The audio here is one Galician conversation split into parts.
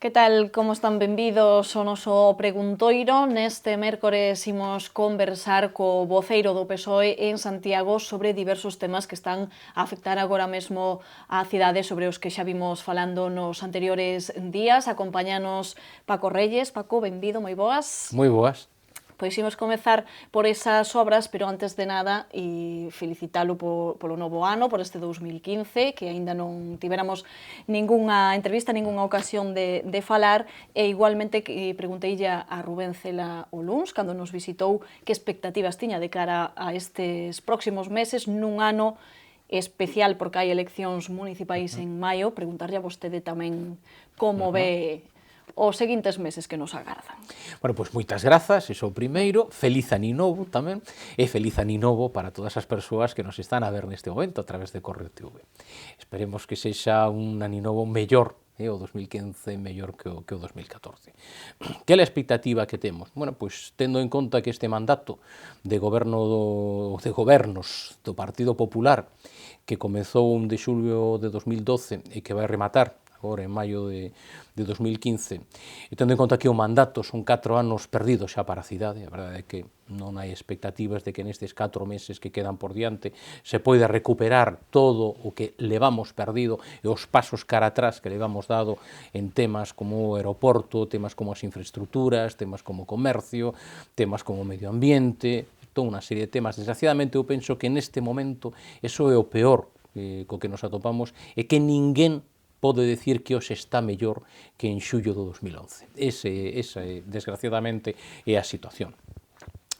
Que tal, como están? Benvidos ao noso preguntoiro. Neste mércores imos conversar co voceiro do PSOE en Santiago sobre diversos temas que están a afectar agora mesmo á cidade, sobre os que xa vimos falando nos anteriores días. Acompáñanos Paco Reyes. Paco, benvido, moi boas. Moi boas. Pois imos comezar por esas obras, pero antes de nada, felicitalo polo novo ano, por este 2015, que aínda non tiveramos ningunha entrevista, ningunha ocasión de falar, e igualmente que pregunteille a Rubén Cela o luns, cando nos visitou, que expectativas tiña de cara a estes próximos meses, nun ano especial porque hai eleccións municipais en maio. Preguntarlle a vostede tamén como ve os seguintes meses que nos agardan. Bueno, pois moitas grazas, iso o primeiro, feliz aninovo tamén, e feliz aninovo para todas as persoas que nos están a ver neste momento a través de Correo TV. Esperemos que sexa un aninovo mellor, o 2015 mellor que o 2014. Que é a expectativa que temos? Bueno, pois tendo en conta que este mandato de gobernos do Partido Popular, que comezou un de xulio de 2012 e que vai rematar agora en maio de 2015, e tendo en conta que o mandato son 4 anos perdidos xa para a cidade, a verdade é que non hai expectativas de que nestes 4 meses que quedan por diante se poida recuperar todo o que levamos perdido e os pasos cara atrás que levamos dado en temas como o aeroporto, temas como as infraestructuras, temas como o comercio, temas como o medio ambiente, toda unha serie de temas. Desgraciadamente eu penso que neste momento eso é o peor co que nos atopamos, e que ninguén pode decir que hoxe está mellor que en xullo do 2011. Esa, desgraciadamente, é a situación.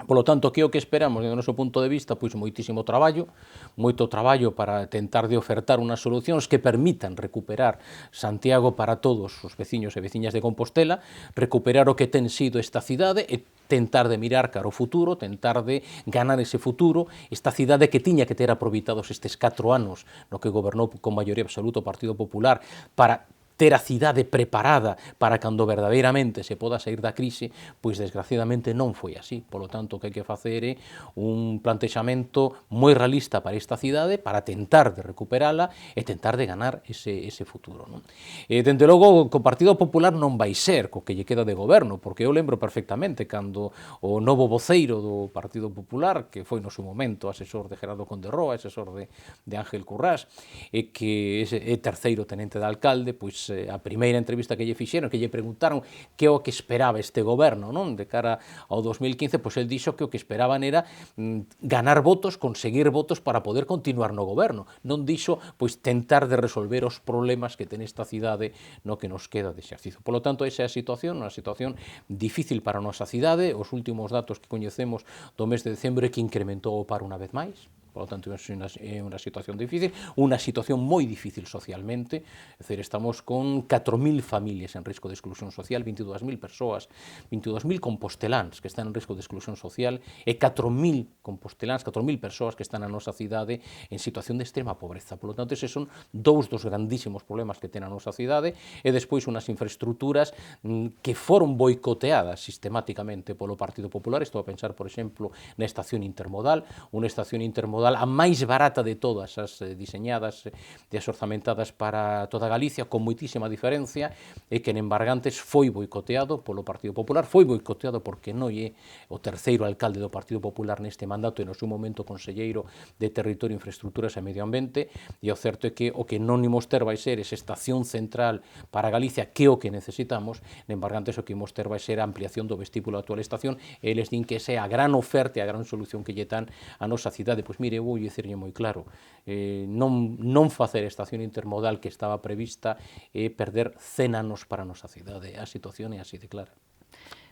Polo tanto, que é o que esperamos, do noso punto de vista? Pois moitísimo traballo, moito traballo para tentar de ofertar unhas solucións que permitan recuperar Santiago para todos os veciños e veciñas de Compostela, recuperar o que ten sido esta cidade e tentar de mirar cara ao futuro, tentar de ganar ese futuro, esta cidade que tiña que ter aproveitados estes 4 anos no que gobernou con maioría absoluta o Partido Popular para ter a cidade preparada para cando verdadeiramente se poda sair da crise, pois desgraciadamente non foi así. Polo tanto, o que hai que facer é un plantexamento moi realista para esta cidade, para tentar de recuperala e tentar de ganar ese futuro. Non? Dende logo, co Partido Popular non vai ser co que lle queda de goberno, porque eu lembro perfectamente cando o novo voceiro do Partido Popular, que foi no seu momento asesor de Gerardo Conde Roa, asesor de Ángel Currás, e que é terceiro tenente de alcalde, pois a primeira entrevista que lle fixeron, que lle preguntaron que é o que esperaba este goberno, non, de cara ao 2015, pois el dixo que o que esperaban era ganar votos, conseguir votos para poder continuar no goberno. Non dixo, pois, tentar de resolver os problemas que ten esta cidade no que nos queda de exercicio. Polo tanto, esa é a situación, unha situación difícil para a nosa cidade. Os últimos datos que coñecemos do mes de decembro é que incrementou o paro unha vez máis. Por lo tanto, é unha situación difícil, unha situación moi difícil socialmente, é dicir, estamos con 4.000 familias en risco de exclusión social, 22.000 persoas, 22.000 composteláns que están en risco de exclusión social e 4.000 composteláns, 4.000 persoas que están na nosa cidade en situación de extrema pobreza. Por lo tanto, eses son dous dos grandísimos problemas que ten a nosa cidade, e despois unhas infraestructuras que foron boicoteadas sistemáticamente polo Partido Popular. Estou a pensar, por exemplo, na estación intermodal, unha estación intermodal a máis barata de todas as diseñadas e as orzamentadas para toda Galicia, con moitísima diferencia, e que en Embargantes foi boicoteado polo Partido Popular, foi boicoteado porque non é o terceiro alcalde do Partido Popular neste mandato e no seu momento conselleiro de Territorio, Infraestructuras e Medio Ambiente, e o certo é que o que non imos ter vai ser esa estación central para Galicia, que é o que necesitamos. En Embargantes o que imos ter vai ser a ampliación do vestíbulo da actual estación, e eles din que esa é a gran oferta e a gran solución que lle dan a nosa cidade. Pois mire, eu vou dicirlle moi claro, non facer a estación intermodal que estaba prevista é perder 100 anos para a nosa cidade. A situación é así de clara.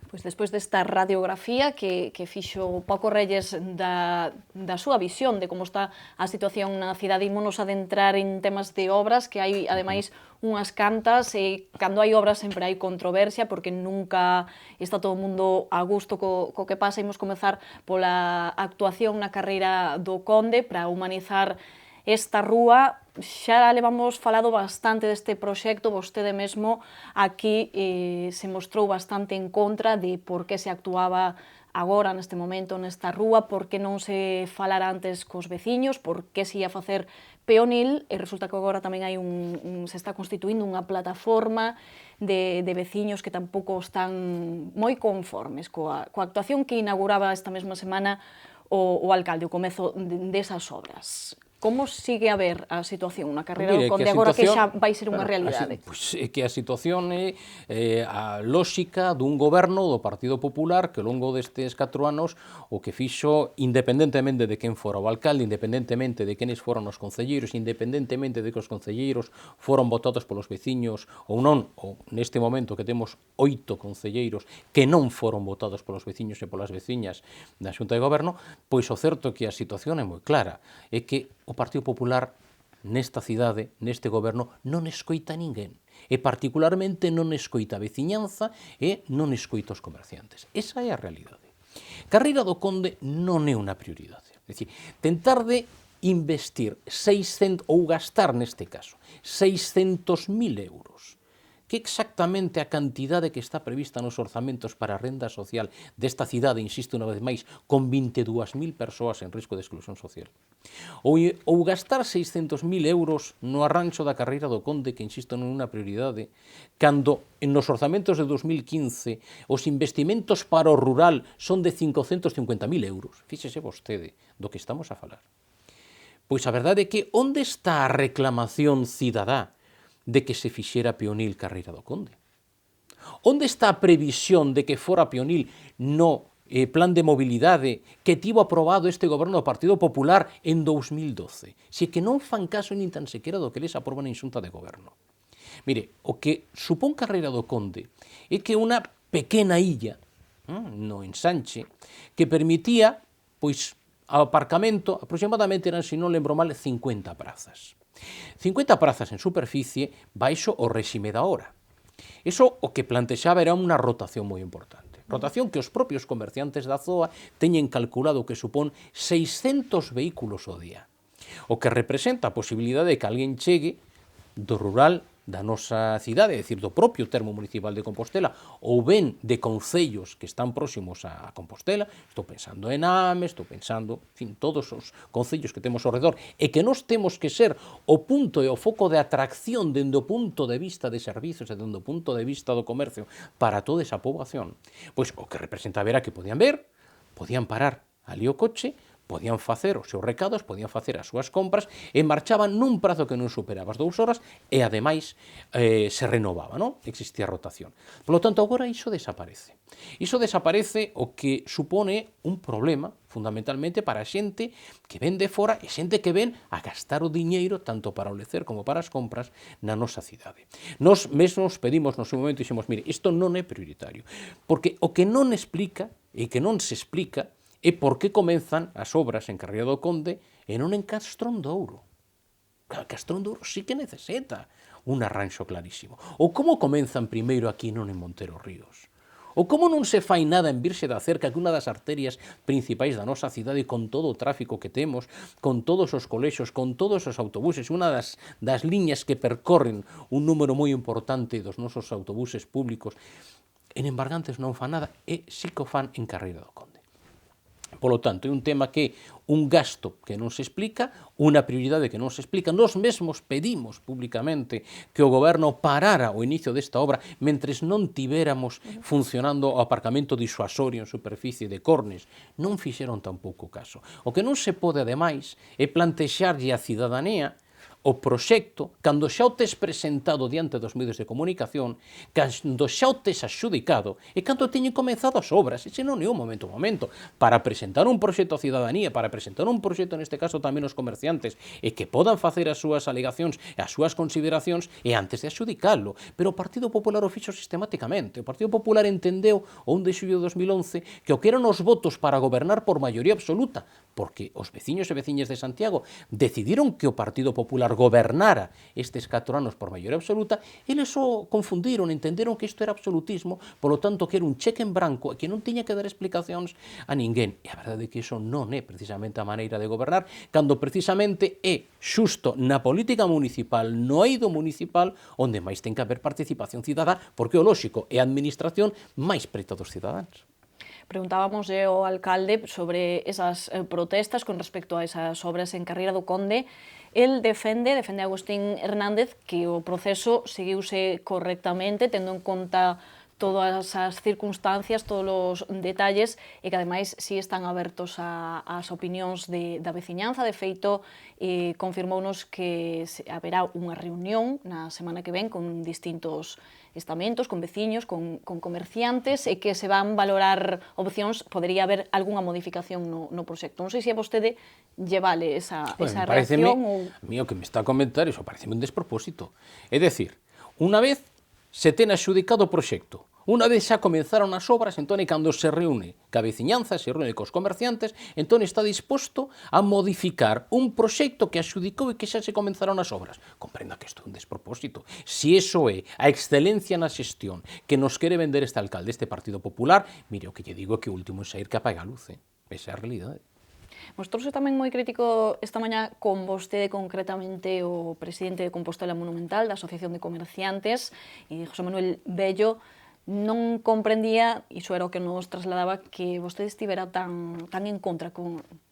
Pois despois desta radiografía que fixo Paco Reyes da súa visión de como está a situación na cidade, ímonos adentrar en temas de obras, que hai, ademais, unhas cantas, e cando hai obras sempre hai controversia, porque nunca está todo o mundo a gusto co que pasa. Imos comezar pola actuación na carreira do Conde para humanizar esta rúa. Xa levamos falado bastante deste proxecto, vostede mesmo aquí se mostrou bastante en contra de por que se actuaba agora, neste momento, nesta rúa, por que non se falara antes cos veciños, por que se ia facer peonil, e resulta que agora tamén hai se está constituindo unha plataforma de veciños que tampouco están moi conformes coa actuación que inauguraba esta mesma semana o alcalde, o comezo desas obras. Como sigue a ver a situación na Carreira do Conde agora que xa vai ser unha realidade? Pois é que a situación é a lóxica dun goberno do Partido Popular que ao longo destes 4 anos o que fixo, independentemente de quen fora o alcalde, independentemente de quenes foron os concelleiros, independentemente de que os concelleiros foron votados polos veciños ou non, ou neste momento que temos 8 concelleiros que non foron votados polos veciños e polas veciñas da Xunta de Goberno, pois o certo é que a situación é moi clara, é que o Partido Popular nesta cidade, neste goberno, non escoita a ninguén. E particularmente non escoita a veciñanza e non escoita os comerciantes. Esa é a realidade. Carreira do Conde non é unha prioridade. É dicir, tentar de investir 600, ou gastar neste caso, 600.000 euros, que exactamente a cantidade que está prevista nos orzamentos para a renda social desta cidade, insisto unha vez máis, con 22.000 persoas en risco de exclusión social. Ou gastar 600.000 euros no arranxo da Carreira do Conde, que insisto non é unha prioridade, cando nos orzamentos de 2015 os investimentos para o rural son de 550.000 euros. Fíxese vostede do que estamos a falar. Pois a verdade é que onde está a reclamación cidadá de que se fixera peonil Carreira do Conde? Onde está a previsión de que fora peonil no plan de mobilidade que tivo aprobado este goberno do Partido Popular en 2012? Se que non fan caso nin tan sequera do que les aproban en Xunta de Goberno. Mire, o que supón Carreira do Conde é que unha pequena illa no ensanche que permitía, pois, ao aparcamento, aproximadamente eran, se non lembro mal, 50 prazas. 50 prazas en superficie baixo o réxime da hora. Iso o que plantexaba era unha rotación moi importante. Rotación que os propios comerciantes da ZOA teñen calculado que supón 600 vehículos ao día. O que representa a posibilidade de que alguén chegue do rural da nosa cidade, é dicir, do propio termo municipal de Compostela, ou ben de concellos que están próximos a Compostela, estou pensando en Ames, estou pensando, en fin, todos os concellos que temos ao redor, e que nós temos que ser o punto e o foco de atracción dende o punto de vista de servizos e dende o punto de vista do comercio para toda esa poboación. Pois o que representaba era que podían ver, podían parar ali o coche, podían facer os seus recados, podían facer as súas compras e marchaban nun prazo que non superaba as 2 horas e, ademais, se renovaba, non? Existía rotación. Por lo tanto, agora iso desaparece. Iso desaparece o que supone un problema, fundamentalmente, para a xente que ven de fora e xente que ven a gastar o diñeiro, tanto para o lecer como para as compras, na nosa cidade. Nos mesmos pedimos no seu momento e dixemos, mire, isto non é prioritario, porque o que non explica e que non se explica é por que comenzan as obras en Carreira do Conde e non en Castrón de Ouro. Castrón de Ouro sí que necesita un arranxo clarísimo. Ou como comenzan primeiro aquí non en Montero Ríos. Ou como non se fai nada en Virxe da Cerca, que unha das arterias principais da nosa cidade, con todo o tráfico que temos, con todos os colexos, con todos os autobuses, unha das liñas que percorren un número moi importante dos nosos autobuses públicos, en Embargantes non fan nada, e sí que o fan en Carreira do Conde. Polo tanto, é un tema que un gasto que non se explica, unha prioridade que non se explica. Nós mesmos pedimos públicamente que o goberno parara o inicio desta obra mentres non tivéramos funcionando o aparcamento disuasorio en superficie de Cornes. Non fixeron tampouco caso. O que non se pode, ademais, é plantexarlle á cidadanía o proxecto, cando xa o tes presentado diante dos medios de comunicación, cando xa o tes axudicado, e cando teñen comenzado as obras, e se non é un momento, para presentar un proxecto á cidadanía, para presentar un proxecto, neste caso tamén aos comerciantes, e que podan facer as súas alegacións e as súas consideracións, e antes de axudicalo. Pero o Partido Popular o fixo sistemáticamente. O Partido Popular entendeu, o 1 de xullo de 2011, que o que eran os votos para gobernar por maioría absoluta, porque os veciños e veciñas de Santiago decidiron que o Partido Popular gobernara estes 4 anos por maioría absoluta, eles o confundiron, entenderon que isto era absolutismo, polo tanto que era un cheque en branco e que non tiña que dar explicacións a ninguén. E a verdade é que iso non é precisamente a maneira de gobernar, cando precisamente é xusto na política municipal, no eido municipal, onde máis ten que haber participación cidadá, porque o lóxico é a administración máis preto dos cidadáns. Preguntábamos ao alcalde sobre esas protestas con respecto a esas obras en Carreira do Conde. El defende Agustín Hernández, que o proceso seguiuse correctamente, tendo en conta todas as circunstancias, todos os detalles, e que ademais si están abertos ás opinións da veciñanza. De feito, confirmounos que haberá unha reunión na semana que ven con distintos estamentos, con veciños, con comerciantes, e que se van valorar opcións, podería haber algunha modificación no proxecto. Non sei se a vostede lle vale esa reacción ou... A mí o que me está a comentar, iso pareceme un despropósito. É dicir, unha vez se ten axudicado o proxecto, unha vez xa comenzaron as obras, entón cando se reúne ca veciñanza, se reúne cos comerciantes, entón está disposto a modificar un proxecto que axudicou e que xa se comenzaron as obras. Comprenda que isto é un despropósito. Si eso é a excelencia na xestión que nos quere vender este alcalde, este Partido Popular, mire, o que lle digo é que o último en sair que apaga a luz. Esa é a realidade. Mostrou-se tamén moi crítico esta mañá con vostede, concretamente o presidente de Compostela Monumental, da Asociación de Comerciantes, e José Manuel Bello. Non comprendía, iso era o que nos trasladaba, que vostede estivera tan en contra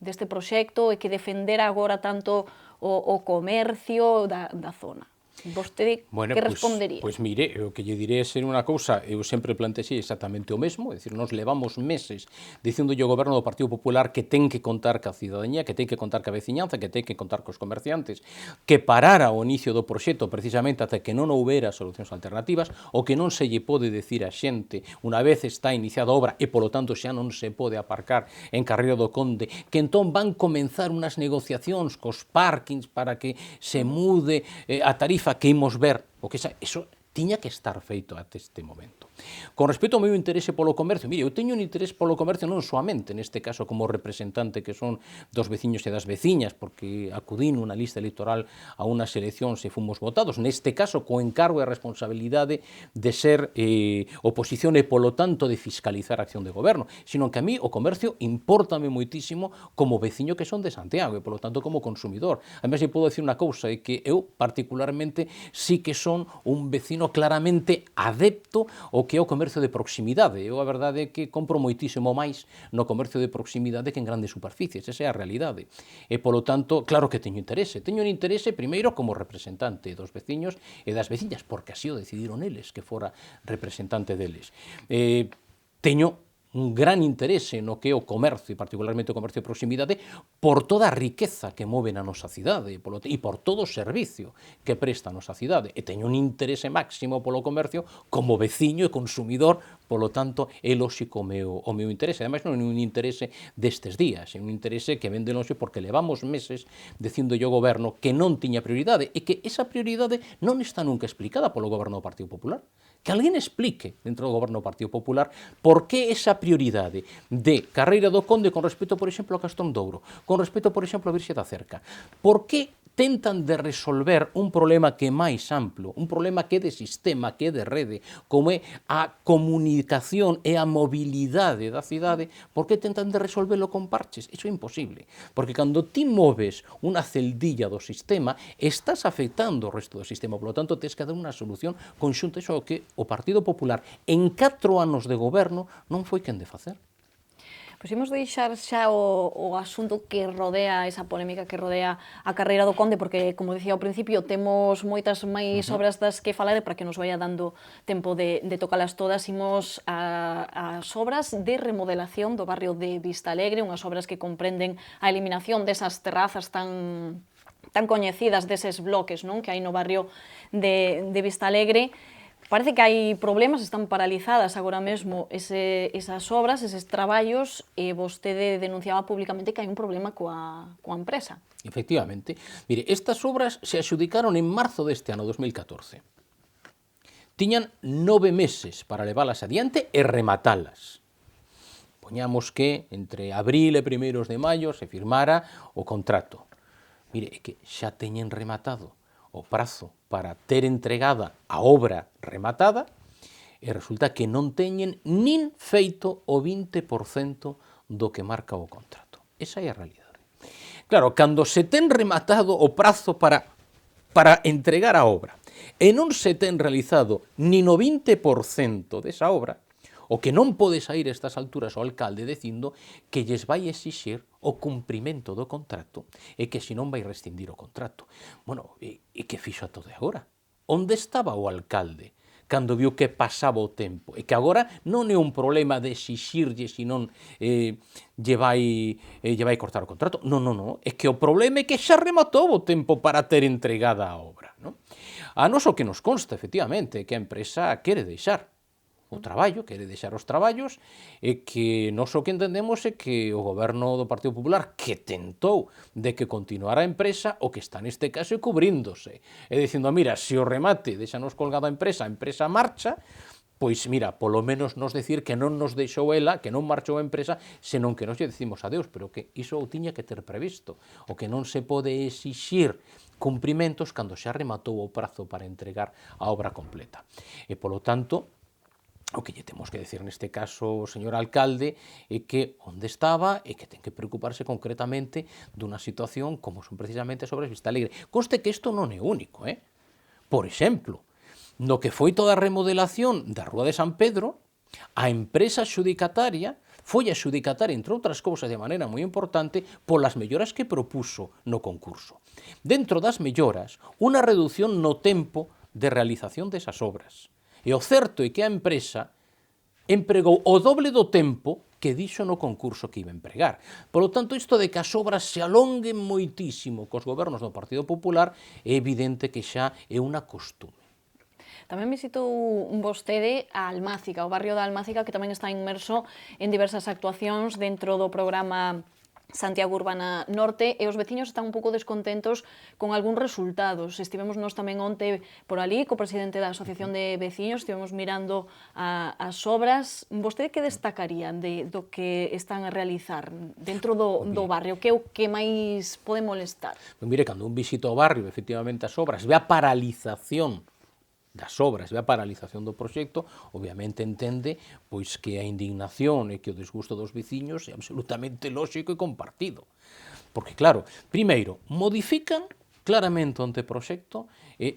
deste proxecto e que defendera agora tanto o comercio da zona. Vostede que respondería? Pois mire, o que lle diré é ser unha cousa, eu sempre plantexei exactamente o mesmo, é dicir, nos levamos meses dicindo o goberno do Partido Popular que ten que contar ca cidadanía, que ten que contar ca veciñanza, que ten que contar cos comerciantes, que parara o inicio do proxecto precisamente ata que non houbera solucións alternativas, o que non se lle pode decir a xente unha vez está iniciada a obra e polo tanto xa non se pode aparcar en Carreira do Conde, que entón van comenzar unhas negociacións cos parkings para que se mude a tarifa que imos ver, o que eso tiña que estar feito até este momento. Con respecto ao meu interese polo comercio, mire, eu teño un interese polo comercio non soamente neste caso como representante que son dos veciños e das veciñas, porque acudín nunha lista electoral a unhas eleccións e fomos votados, neste caso co encargo e responsabilidade de ser oposición e polo tanto de fiscalizar a acción de goberno, sino que a mí o comercio importame moitísimo como veciño que son de Santiago e polo tanto como consumidor. Ademais, eu podo decir unha cousa, é que eu particularmente sí que son un vecino claramente adepto ao que é o comercio de proximidade. Eu a verdade é que compro moitísimo máis no comercio de proximidade que en grandes superficies, esa é a realidade. E polo tanto, claro que teño interese. Teño un interese primeiro como representante dos veciños e das veciñas, porque así o decidiron eles, que fora representante deles. Teño un gran interese no que é o comercio, e particularmente o comercio de proximidade, por toda a riqueza que move na nosa cidade e por todo o servicio que presta a nosa cidade. E teño un interese máximo polo comercio como veciño e consumidor, polo tanto, é lóxico o meu interese. Ademais, non é un interese destes días, é un interese que ven de longe porque levamos meses dicindo o goberno que non tiña prioridade e que esa prioridade non está nunca explicada polo goberno do Partido Popular. Que alguén explique dentro do goberno do Partido Popular por que esa prioridade de Carreira do Conde con respecto, por exemplo, a Castón de Ouro, con respecto, por exemplo, a Virxe da Cerca. Por que tentan de resolver un problema que é máis amplo, un problema que é de sistema, que é de rede, como é a comunicación e a mobilidade da cidade, por que tentan de resolverlo con parches? Iso é imposible, porque cando ti moves unha celdilla do sistema, estás afectando o resto do sistema, por lo tanto, tens que dar unha solución conxunta. Iso é o que o Partido Popular en 4 anos de goberno non foi quen de facer. Pois imos deixar xa o asunto que rodea, esa polémica que rodea a Carreira do Conde, porque, como dicía ao principio, temos moitas máis obras das que falar, para que nos vaya dando tempo de tocalas todas. Imos as obras de remodelación do barrio de Vistalegre, unhas obras que comprenden a eliminación desas terrazas tan coñecidas, deses bloques, non, que hai no barrio de Vistalegre. Parece que hai problemas, están paralizadas agora mesmo esas obras, eses traballos, e vostede denunciaba públicamente que hai un problema coa empresa. Efectivamente. Mire, estas obras se adxudicaron en marzo deste ano, 2014. Tiñan 9 meses para leválas adiante e rematalas. Poñamos que entre abril e primeiros de maio se firmara o contrato. Mire, é que xa teñen rematado o prazo para ter entregada a obra rematada e resulta que non teñen nin feito o 20% do que marca o contrato. Esa é a realidade. Claro, cando se ten rematado o prazo para entregar a obra e non se ten realizado nin o 20% desa obra, O que non pode sair a estas alturas o alcalde dicindo que lles vai exixir o cumprimento do contrato e que senón vai rescindir o contrato. Bueno, e que fixo a todo agora? Onde estaba o alcalde cando viu que pasaba o tempo e que agora non é un problema de exixirlle senón lle vai cortar o contrato? Non, é que o problema é que xa rematou o tempo para ter entregada a obra, non? A nos o que nos consta, efectivamente, é que a empresa quere deixar o traballo, quere deixar os traballos, e que nós o que entendemos é que o goberno do Partido Popular, que tentou de que continuara a empresa, o que está neste caso é cubríndose, e dicindo, mira, se o remate deixanos colgado a empresa marcha, pois mira, polo menos nos decir que non nos deixou ela, que non marchou a empresa, senón que nos lle decimos adeus, pero que iso o tiña que ter previsto, o que non se pode exixir cumprimentos cando xa rematou o prazo para entregar a obra completa. E, polo tanto, o que lle temos que decir neste caso, señor alcalde, é que onde estaba e que ten que preocuparse concretamente dunha situación como son precisamente sobre Vista Alegre. Conste que isto non é único, Por exemplo, no que foi toda a remodelación da Rúa de San Pedro, a empresa xudicataria foi a xudicataria, entre outras cousas, de maneira moi importante, polas melloras que propuso no concurso. Dentro das melloras, unha reducción no tempo de realización desas obras. E o certo é que a empresa empregou o doble do tempo que dixo no concurso que iba a empregar. Por lo tanto, isto de que as obras se alonguen moitísimo cos gobernos do Partido Popular é evidente que xa é unha costume. Tamén visitou vostede a Almáciga, o barrio da Almáciga, que tamén está inmerso en diversas actuacións dentro do programa Santiago Urbana Norte, e os veciños están un pouco descontentos con algúns resultados. Estivemos nós tamén onte por ali, co presidente da Asociación de Veciños, estivemos mirando as obras. Vostede que destacaría do que están a realizar dentro do barrio? Que é o que máis pode molestar? Pois mire, cando un visita o barrio, efectivamente as obras, ve a paralización das obras e a paralización do proxecto, obviamente entende pois que a indignación e que o desgusto dos veciños é absolutamente lóxico e compartido. Porque, claro, primeiro, modifican claramente o anteproxecto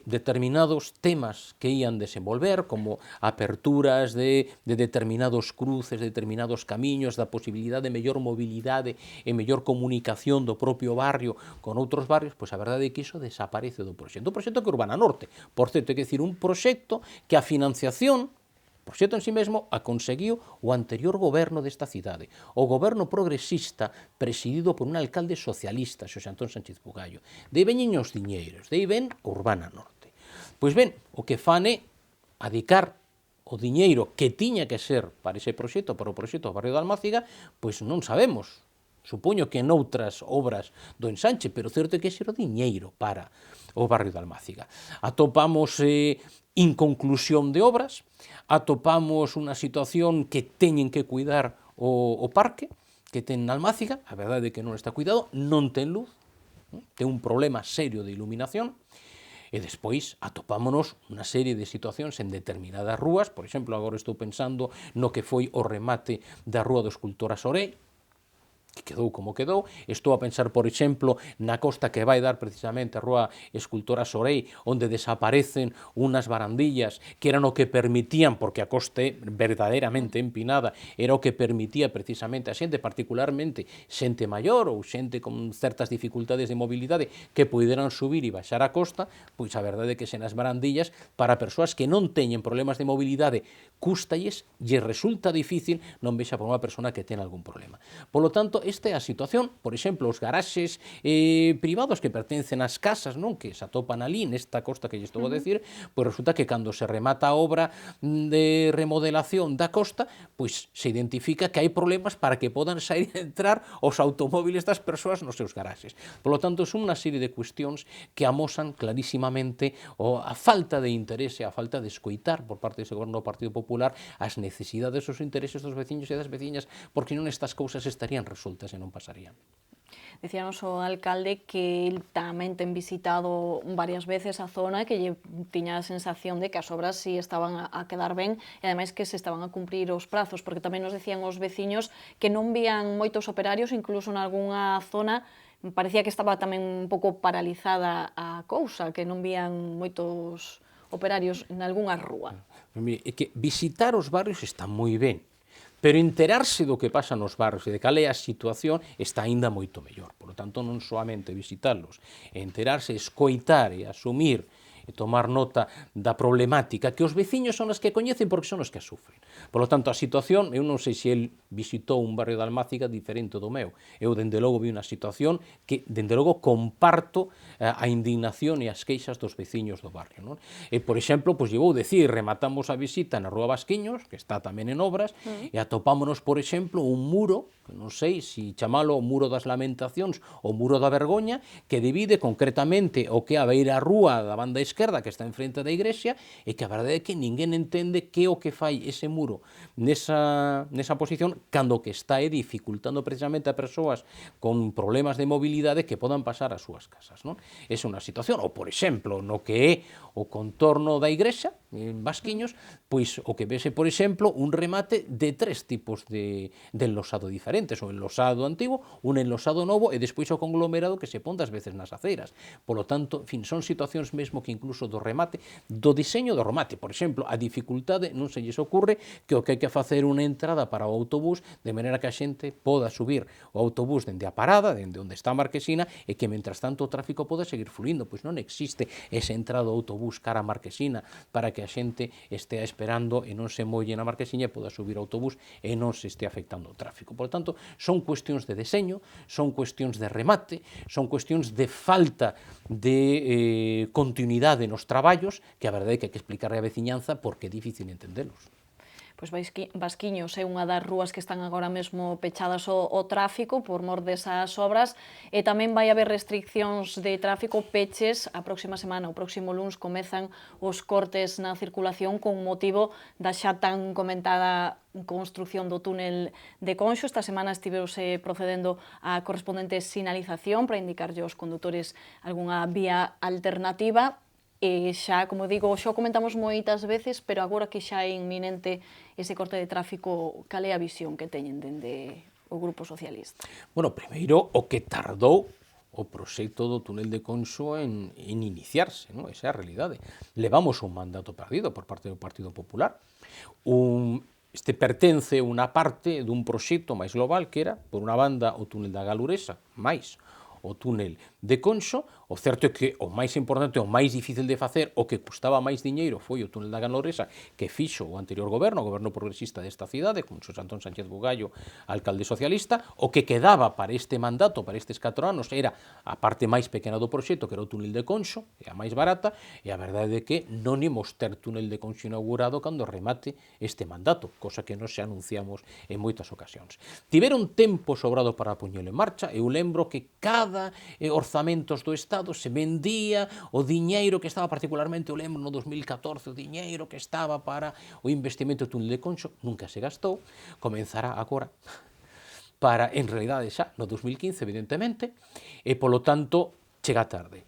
determinados temas que ían desenvolver, como aperturas de determinados cruces, de determinados camiños, da posibilidade de mellor mobilidade e mellor comunicación do propio barrio con outros barrios, pois a verdade é que iso desaparece do proxecto. Un proxecto que Urbana Norte, por certo, é dicir, un proxecto que a financiación, o proxecto en sí mesmo, a conseguiu o anterior goberno desta cidade, o goberno progresista presidido por un alcalde socialista, Xosé Antón Sánchez Bugallo. De aí veñen os diñeiros, de aí ven Urbana Norte. Pois ben, o que fan é adicar o diñeiro que tiña que ser para ese proxecto, para o proxecto do barrio da Almáciga, pois non sabemos. Supoño que noutras obras do ensanche, pero certo é que xera diñeiro para o barrio da Almáciga. Atopamos inconclusión de obras, atopamos unha situación que teñen que cuidar o parque, que ten na Almáciga, a verdade é que non está cuidado, non ten luz, ten un problema serio de iluminación, e despois atopámonos unha serie de situacións en determinadas rúas, por exemplo, agora estou pensando no que foi o remate da Rúa do Escultor a Sorei, que quedou como quedou. Estou a pensar, por exemplo, na costa que vai dar precisamente a Rúa Escultora Sorei, onde desaparecen unas barandillas que eran o que permitían, porque a costa é verdadeiramente empinada, era o que permitía precisamente a xente, particularmente xente maior ou xente con certas dificultades de mobilidade, que puderan subir e baixar a costa, pois a verdade é que sen as barandillas, para persoas que non teñen problemas de mobilidade, cústalles, lle resulta difícil, non vexa por unha persona que ten algún problema. Polo tanto, esta é a situación, por exemplo, os garaxes privados que pertencen ás casas, non, que se atopan ali, nesta costa que lle estou a decir, pois resulta que cando se remata a obra de remodelación da costa, pois se identifica que hai problemas para que podan sair e entrar os automóviles das persoas nos seus garaxes. Por lo tanto, son unha serie de cuestións que amosan clarísimamente a falta de interese, a falta de escoitar por parte dese goberno do Partido Popular as necesidades e os intereses dos veciños e das veciñas, porque non estas cousas estarían resoltas e non pasarían. Dicíanos o alcalde que el tamén ten visitado varias veces a zona e que lle tiña a sensación de que as obras si estaban a quedar ben e ademais que se estaban a cumprir os prazos, porque tamén nos decían os veciños que non vían moitos operarios, incluso en algunha zona parecía que estaba tamén un pouco paralizada a cousa, que non vían moitos operarios en algunha rúa. Mire, é que visitar os barrios está moi ben, pero enterarse do que pasa nos barrios e de cal é a situación está aínda moito mellor. Por lo tanto, non soamente visitarlos, enterarse, escoitar e asumir e tomar nota da problemática que os veciños son os que coñecen porque son os que a sufren. Por lo tanto, a situación, eu non sei se el visitou un barrio de Almáciga diferente do meu. Eu, dende logo, vi unha situación que, dende logo, comparto a indignación e as queixas dos veciños do barrio. Non? E, por exemplo, pois, vou decir, rematamos a visita na Rúa Basquiños, que está tamén en obras, e atopámonos, por exemplo, un muro, que non sei se chamalo o muro das lamentacións ou muro da vergoña, que divide concretamente o que é a beira rúa da banda esquerda, que está enfrente da igrexa, e que a verdade é que ninguén entende que é o que fai ese muro nesa posición, cando o que está é dificultando precisamente a persoas con problemas de mobilidade que podan pasar ás súas casas. Non? Esa é unha situación. Ou, por exemplo, no que é o contorno da igrexa, en Basquiños, pois o que vese, por exemplo, un remate de 3 tipos de enlosado diferentes, o enlosado antigo, un enlosado novo e despois o conglomerado que se pon das veces nas aceiras. Por lo tanto, en fin, son situacións mesmo que incluso do remate, do diseño do remate. Por exemplo, a dificultade non se lles ocurre que o que hai que facer unha entrada para o autobús de maneira que a xente poda subir o autobús dende a parada, dende onde está a Marquesina, e que, mentras tanto, o tráfico poda seguir fluindo. Pois non existe esa entrada do autobús cara a Marquesina para que a xente estea esperando e non se molle na Marquesiña e poda subir ao autobús e non se este afectando o tráfico. Por tanto, son cuestións de deseño, son cuestións de remate, son cuestións de falta de continuidade nos traballos, que a verdade é que hai que explicarle á veciñanza porque é difícil entendelos. Pois Basquiños é unha das rúas que están agora mesmo pechadas ao tráfico por mor desas obras, e tamén vai haber restriccións de tráfico, peches, a próxima semana, o próximo luns, comezan os cortes na circulación con motivo da xa tan comentada construción do túnel de Conxo. Esta semana estiveuse procedendo a correspondente sinalización para indicarlle aos condutores algunha vía alternativa. E xa, como digo, xa o comentamos moitas veces, pero agora que xa é inminente ese corte de tráfico, cal é a visión que teñen dende o Grupo Socialista? Bueno, primeiro, o que tardou o proxecto do túnel de Conxo en iniciarse, non? Esa é a realidade. Levamos un mandato perdido por parte do Partido Popular. Este pertence unha parte dun proxecto máis global que era, por unha banda, o túnel da Galuresa, máis o túnel de Conxo. O certo é que o máis importante, o máis difícil de facer, o que custaba máis diñeiro foi o túnel da Galuresa, que fixo o anterior goberno, o goberno progresista desta cidade, con Xosé Antón Sánchez Bugallo, alcalde socialista. O que quedaba para este mandato, para estes 4 anos, era a parte máis pequena do proxecto, que era o túnel de Conxo, e a máis barata, e a verdade é que non imos ter túnel de Conxo inaugurado cando remate este mandato, cosa que nos xa anunciamos en moitas ocasións. Tiveron tempo sobrado para poñelo en marcha. Eu lembro que cada orzamentos do Estado se vendía o diñeiro que estaba, particularmente, eu lembro no 2014, o diñeiro que estaba para o investimento do túnel de Conxo, nunca se gastou, comenzará agora para, en realidade, xa no 2015, evidentemente, e, polo tanto, chega tarde.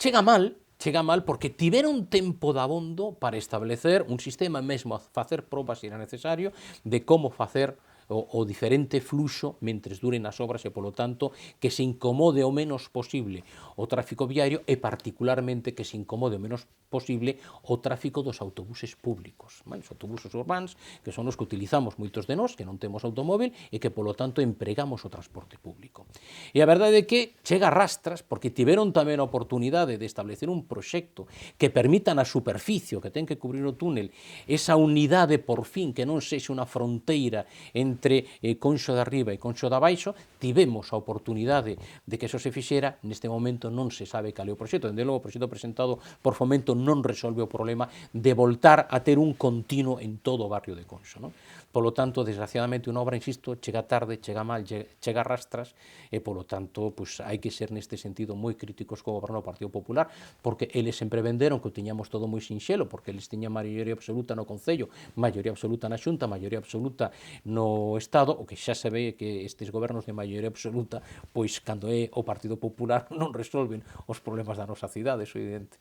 Chega mal porque tiveron tempo dabondo para establecer un sistema, mesmo a facer probas se era necesario, de como facer o diferente fluxo mentres duren as obras e, polo tanto, que se incomode o menos posible o tráfico viario e, particularmente, que se incomode o menos posible o tráfico dos autobuses públicos. Os autobuses urbans, que son os que utilizamos moitos de nós, que non temos automóvil e que, polo tanto, empregamos o transporte público. E a verdade é que chega a rastras, porque tiveron tamén a oportunidade de establecer un proxecto que permita na superficie que ten que cubrir o túnel esa unidade, por fin, que non sexa unha fronteira entre Conxo de Arriba e Conxo de Abaixo. Tivemos a oportunidade de que eso se fixera. Neste momento non se sabe cal é o proxecto. Dende logo, o proxecto presentado por Fomento non resolve o problema de voltar a ter un continuo en todo o barrio de Conxo, non? Polo tanto, desgraciadamente, unha obra, insisto, chega tarde, chega mal, chega a rastras, e, polo tanto, pois, hai que ser neste sentido moi críticos co goberno do Partido Popular, porque eles sempre venderon que o tiñamos todo moi sinxelo, porque eles tiñan maioría absoluta no Concello, maioría absoluta na Xunta, maioría absoluta no Estado. O que xa se ve que estes gobernos de maioría absoluta, pois, cando é o Partido Popular, non resolven os problemas da nosa cidade, é evidente.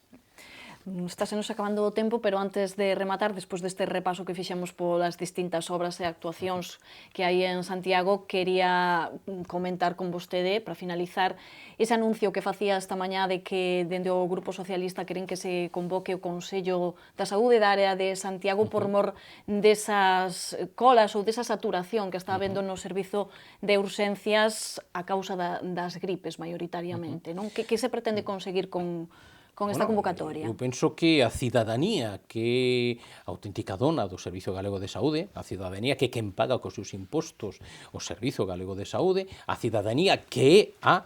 Está se nos acabando o tempo, pero antes de rematar, despois deste repaso que fixemos polas distintas obras e actuacións que hai en Santiago, quería comentar con vostede, para finalizar, ese anuncio que facía esta mañá de que dende o Grupo Socialista queren que se convoque o Consello da Saúde da área de Santiago por mor desas colas ou desa saturación que está habendo no servizo de urxencias a causa das gripes, maioritariamente, non? Que se pretende conseguir con esta convocatoria? Eu penso que a cidadanía que é a auténtica dona do Servizo Galego de Saúde, a cidadanía que é quen paga cos seus impostos o Servizo Galego de Saúde, a cidadanía que é a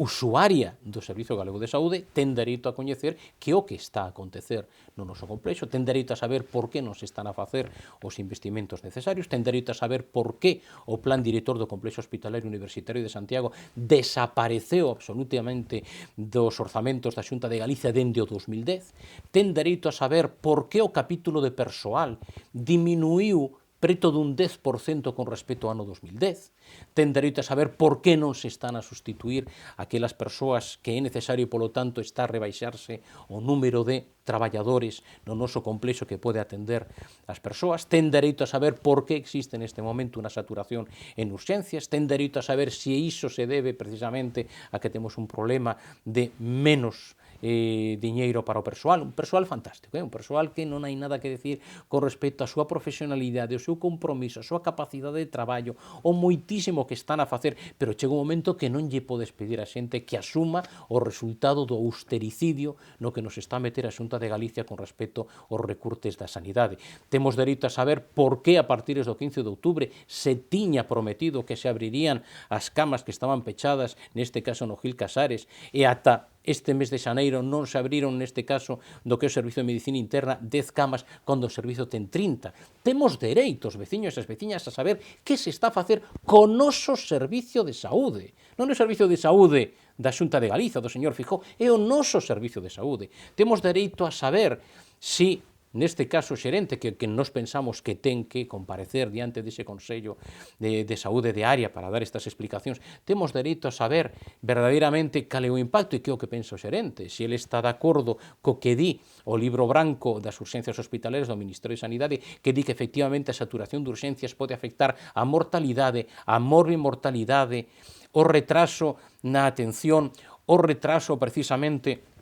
usuaria do Servizo Galego de Saúde, ten dereito a coñecer que o que está a acontecer no noso complexo, ten dereito a saber por que non se están a facer os investimentos necesarios, ten dereito a saber por que o Plan Director do Complexo Hospitalario Universitario de Santiago desapareceu absolutamente dos orzamentos da Xunta de Galicia dende o 2010, ten dereito a saber por que o capítulo de persoal diminuiu preto dun 10% con respecto ao ano 2010. Ten dereito a saber por que non se están a sustituir aquelas persoas que é necesario, polo tanto, está a rebaixarse o número de traballadores no noso complexo que pode atender as persoas. Ten dereito a saber por que existe neste momento unha saturación en urxencias. Ten dereito a saber se iso se debe precisamente a que temos un problema de menos diñeiro para o persoal, un persoal fantástico, un persoal que non hai nada que decir con respecto á súa profesionalidade, ao seu compromiso, a súa capacidade de traballo, o moitísimo que están a facer, pero chega un momento que non lle podes pedir a xente que asuma o resultado do austericidio no que nos está a meter a Xunta de Galicia con respecto aos recurtes da sanidade. Temos dereito a saber por que a partir do 15 de outubro se tiña prometido que se abrirían as camas que estaban pechadas, neste caso no Gil Casares, e ata este mes de xaneiro non se abriron, neste caso, do que é o Servizo de Medicina Interna, 10 camas, cando o servizo ten 30. Temos dereito, os veciños e as veciñas, a saber que se está a facer co noso servicio de saúde. Non é o servicio de saúde da Xunta de Galiza, do señor Feijóo, é o noso servicio de saúde. Temos dereito a saber se neste caso o xerente, que nos pensamos que ten que comparecer diante dese Consello de Saúde de área para dar estas explicacións, temos dereito a saber verdadeiramente cal é o impacto e que é o que pensa o xerente, se ele está de acordo co que di o libro branco das urxencias hospitalarias do Ministerio de Sanidade, que di que efectivamente a saturación de urxencias pode afectar a mortalidade, a morbimortalidade, o retraso na atención, o retraso precisamente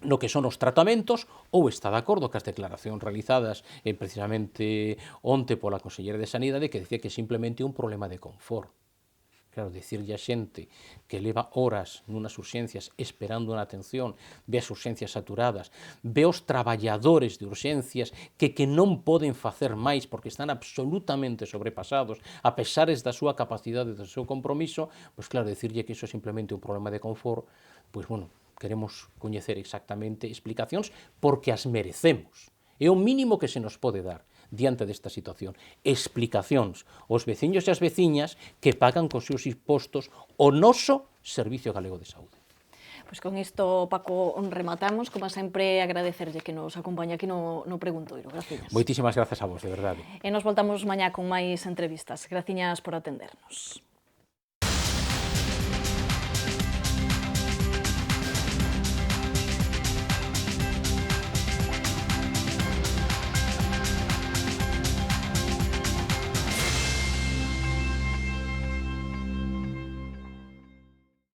no que son os tratamentos, ou está de acordo que as declaracións realizadas precisamente onte pola Consellera de Sanidade, que decía que simplemente é un problema de confort. Claro, dicirlle a xente que leva horas nunas urxencias esperando unha atención, ve as urxencias saturadas, ve os traballadores de urxencias que non poden facer máis porque están absolutamente sobrepasados, a pesares da súa capacidade e do seu compromiso, pois claro, dicirlle que iso é simplemente un problema de confort, pois bueno, queremos coñecer exactamente explicacións porque as merecemos. É o mínimo que se nos pode dar diante desta situación. Explicacións aos veciños e as veciñas que pagan cos seus impostos o noso Servicio Galego de Saúde. Pois con isto, Paco, rematamos. Como sempre, agradecerlle que nos acompaña aquí no Preguntoiro. Gracias. Moitísimas grazas a vos, de verdade. E nos voltamos mañá con máis entrevistas. Graciñas por atendernos.